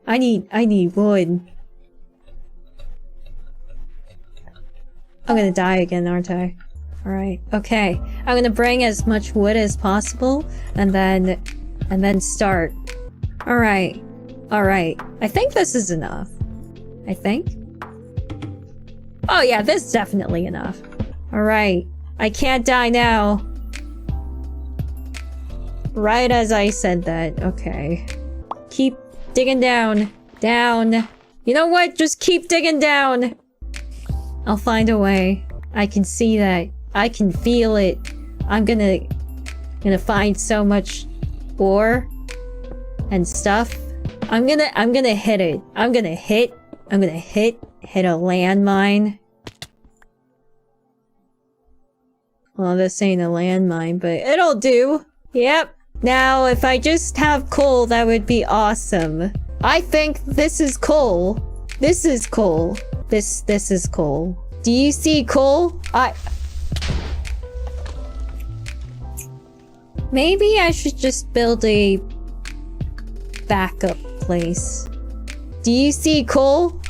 I need wood. I'm gonna die again, aren't I? Alright, okay. I'm gonna bring as much wood as possible, and then start. Alright. Alright. I think this is enough. I think? Oh yeah, this is definitely enough. Alright. I can't die now. Right as I said that. Okay. Keep digging down. Down. You know what? Just keep digging down. I'll find a way. I can see that. I can feel it. I'm gonna find so much ore and stuff. I'm gonna hit it. I'm gonna hit a landmine. Well, this ain't a landmine, but it'll do. Yep. Now, if I just have coal, that would be awesome. I think this is coal. This is coal. This is coal. Do you see coal? Maybe I should just build a backup place. Do you see coal?